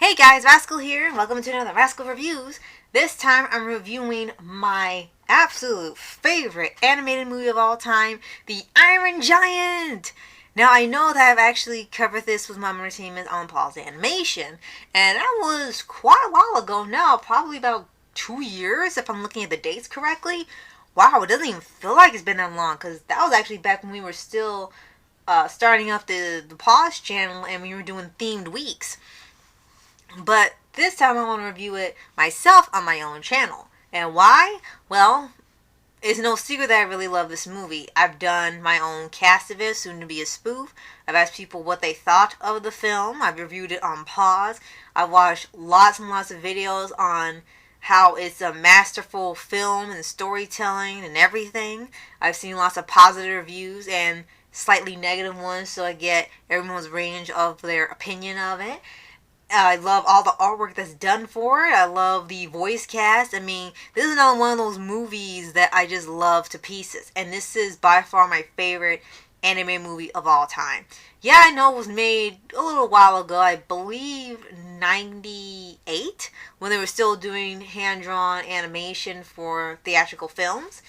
Hey guys, Rascal here, and welcome to another Rascal Reviews. This time I'm reviewing my absolute favorite animated movie of all time, The Iron Giant! Now I know that I've actually covered this with my entertainment on Paul's Animation, and that was quite a while ago now, probably about 2 years if I'm looking at the dates correctly. Wow, it doesn't even feel like it's been that long, because that was actually back when we were still starting up the Pause channel and we were doing themed weeks. But this time I want to review it myself on my own channel. And why? Well, it's no secret that I really love this movie. I've done my own cast of it, soon to be a spoof. I've asked people what they thought of the film. I've reviewed it on Pause. I've watched lots and lots of videos on how it's a masterful film and storytelling and everything. I've seen lots of positive reviews and slightly negative ones, so I get everyone's range of their opinion of it. I love all the artwork that's done for it. I love the voice cast. I mean, this is another one of those movies that I just love to pieces. And this is by far my favorite anime movie of all time. Yeah, I know it was made a little while ago. I believe 98, when they were still doing hand-drawn animation for theatrical films.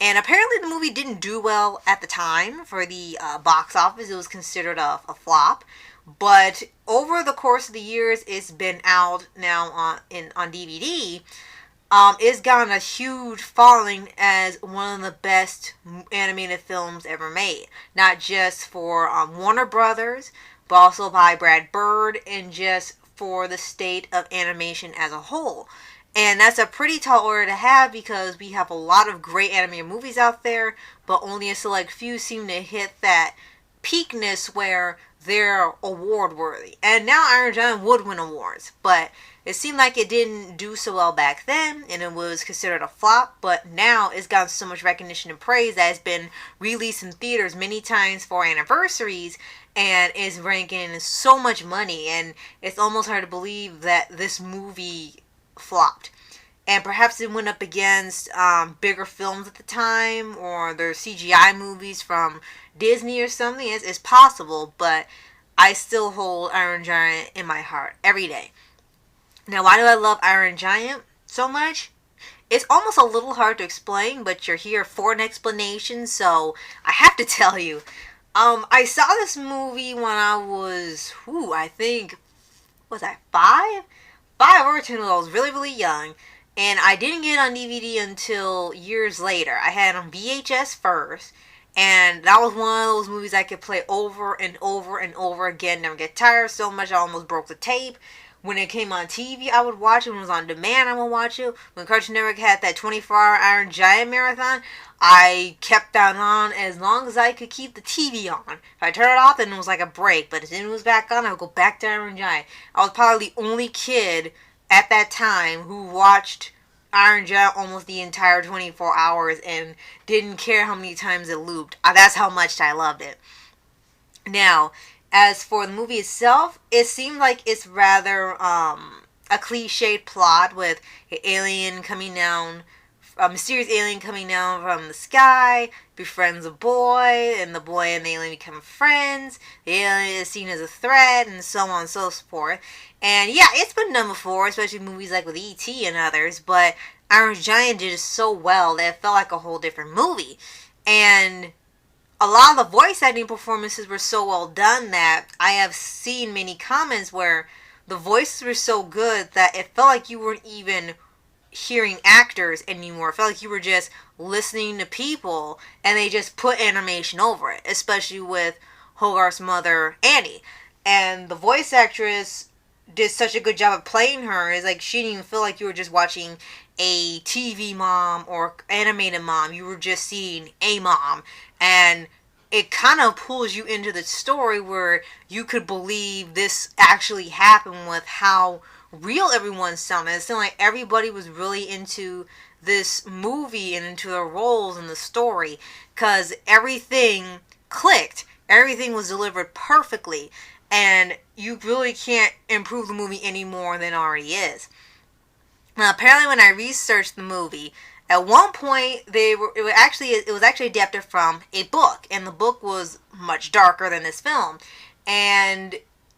And apparently the movie didn't do well at the time for the box office. It was considered a flop. But over the course of the years, it's been out now on DVD. It's gotten a huge following as one of the best animated films ever made. Not just for Warner Brothers, but also by Brad Bird, and just for the state of animation as a whole. And that's a pretty tall order to have, because we have a lot of great animated movies out there, but only a select few seem to hit that peakness where they're award worthy. And now Iron Giant would win awards, but it seemed like it didn't do so well back then, and it was considered a flop. But now it's gotten so much recognition and praise that it's been released in theaters many times for anniversaries, and is ranking so much money, and it's almost hard to believe that this movie flopped. And perhaps it went up against bigger films at the time, or their CGI movies from Disney or something. It's possible, but I still hold Iron Giant in my heart every day. Now, why do I love Iron Giant so much? It's almost a little hard to explain, but you're here for an explanation, so I have to tell you. I saw this movie when I was, I think, was I 5? 5 or 10 when I was really, really young. And I didn't get it on DVD until years later. I had it on VHS first. And that was one of those movies I could play over and over and over again. Never get tired so much I almost broke the tape. When it came on TV, I would watch it. When it was on demand, I would watch it. When Cartoon Network had that 24-hour Iron Giant marathon, I kept that on as long as I could keep the TV on. If I turned it off, then it was like a break. But as soon as it was back on, I would go back to Iron Giant. I was probably the only kid at that time who watched Iron Giant almost the entire 24 hours and didn't care how many times it looped. That's how much I loved it. Now, as for the movie itself, it seemed like it's rather a cliched plot with an alien coming down, a mysterious alien coming down from the sky, befriends a boy, and the boy and the alien become friends. The alien is seen as a threat, and so on and so forth. And yeah, it's been done before, especially movies like with E.T. and others, but Iron Giant did it so well that it felt like a whole different movie. And a lot of the voice acting performances were so well done that I have seen many comments where the voices were so good that it felt like you weren't even hearing actors anymore. It felt like you were just listening to people, and they just put animation over it, especially with Hogarth's mother, Annie. And the voice actress did such a good job of playing her. It's like she didn't even feel like you were just watching a TV mom or animated mom. You were just seeing a mom. And it kind of pulls you into the story where you could believe this actually happened with how real everyone sounded. It sounded like everybody was really into this movie and into their roles in the story, because everything clicked. Everything was delivered perfectly. And you really can't improve the movie any more than it already is. Now, apparently when I researched the movie, at one point it was actually adapted from a book, and the book was much darker than this film. And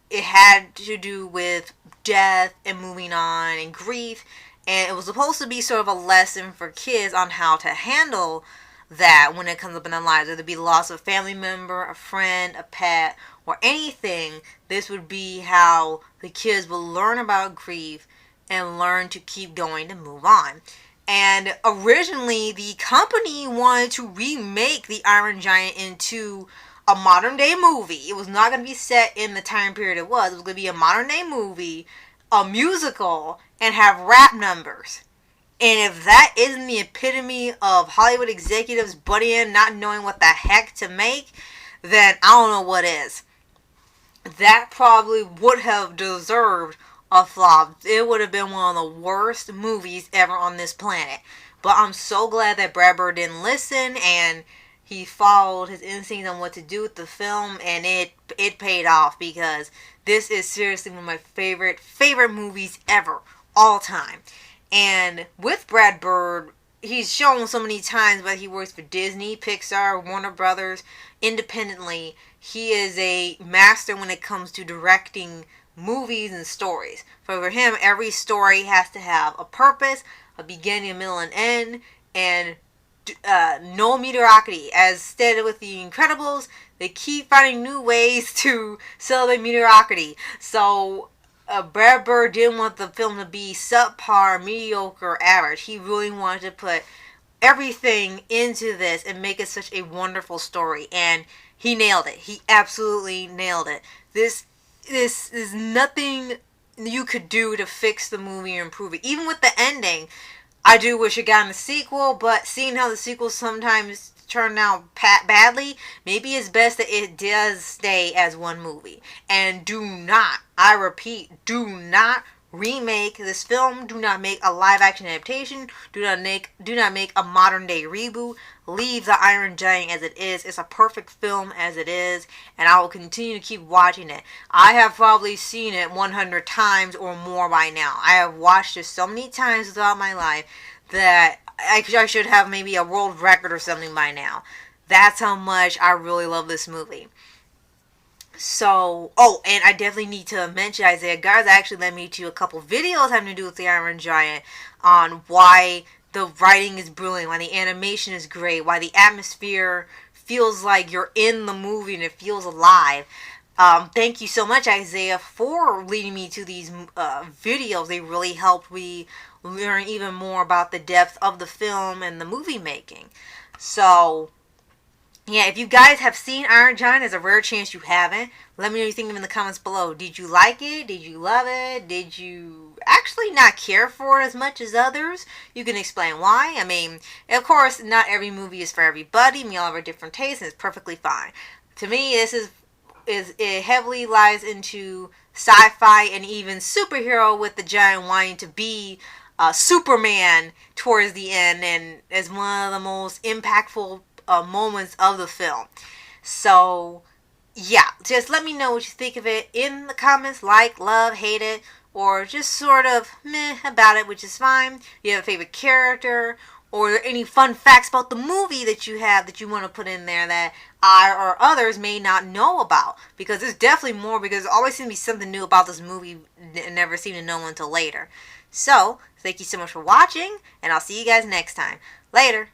it had to do with death and moving on and grief, and it was supposed to be sort of a lesson for kids on how to handle that when it comes up in their lives, whether it be the loss of a family member, a friend, a pet, or anything. This would be how the kids will learn about grief and learn to keep going to move on. And originally, the company wanted to remake the Iron Giant into a modern day movie. It was not going to be set in the time period it was. It was going to be a modern day movie, a musical, and have rap numbers. And if that isn't the epitome of Hollywood executives butting in, not knowing what the heck to make, then I don't know what is. That probably would have deserved a flop. It would have been one of the worst movies ever on this planet. But I'm so glad that Brad Bird didn't listen and he followed his instincts on what to do with the film, and it paid off, because this is seriously one of my favorite movies ever, all time. And with Brad Bird, he's shown so many times whether he works for Disney, Pixar, Warner Brothers, independently. He is a master when it comes to directing movies and stories. For him, every story has to have a purpose, a beginning, a middle, and end, and no mediocrity. As stated with The Incredibles, they keep finding new ways to celebrate mediocrity. So Brad Bird didn't want the film to be subpar, mediocre, average. He really wanted to put everything into this and make it such a wonderful story. And he nailed it. He absolutely nailed it. This is nothing you could do to fix the movie or improve it. Even with the ending, I do wish it got a sequel, but seeing how the sequels sometimes turn out badly, maybe it's best that it does stay as one movie. And do not, I repeat, do not remake this film. Do not make a live action adaptation. Do not make a modern day reboot. Leave the Iron Giant as it is. It's a perfect film as it is, and I will continue to keep watching it. I have probably seen it 100 times or more by now. I have watched it so many times throughout my life that I should have maybe a world record or something by now. That's how much I really love this movie. So, and I definitely need to mention Isaiah Garza actually led me to a couple videos having to do with the Iron Giant on why the writing is brilliant, why the animation is great, why the atmosphere feels like you're in the movie and it feels alive. Thank you so much, Isaiah, for leading me to these videos. They really helped me learn even more about the depth of the film and the movie making. So, yeah, if you guys have seen Iron Giant, there's a rare chance you haven't. Let me know what you think in the comments below. Did you like it? Did you love it? Did you actually not care for it as much as others? You can explain why. I mean, of course, not every movie is for everybody. We all have our different tastes, and it's perfectly fine. To me, it heavily lies into sci-fi and even superhero, with the giant wanting to be Superman towards the end, and as one of the most impactful moments of the film. So, yeah, just let me know what you think of it in the comments. Like, love, hate it, or just sort of meh about it, which is fine. You have a favorite character, or any fun facts about the movie that you have that you want to put in there that I or others may not know about. Because there's definitely more, because there always seems to be something new about this movie and never seem to know until later. So, thank you so much for watching, and I'll see you guys next time. Later.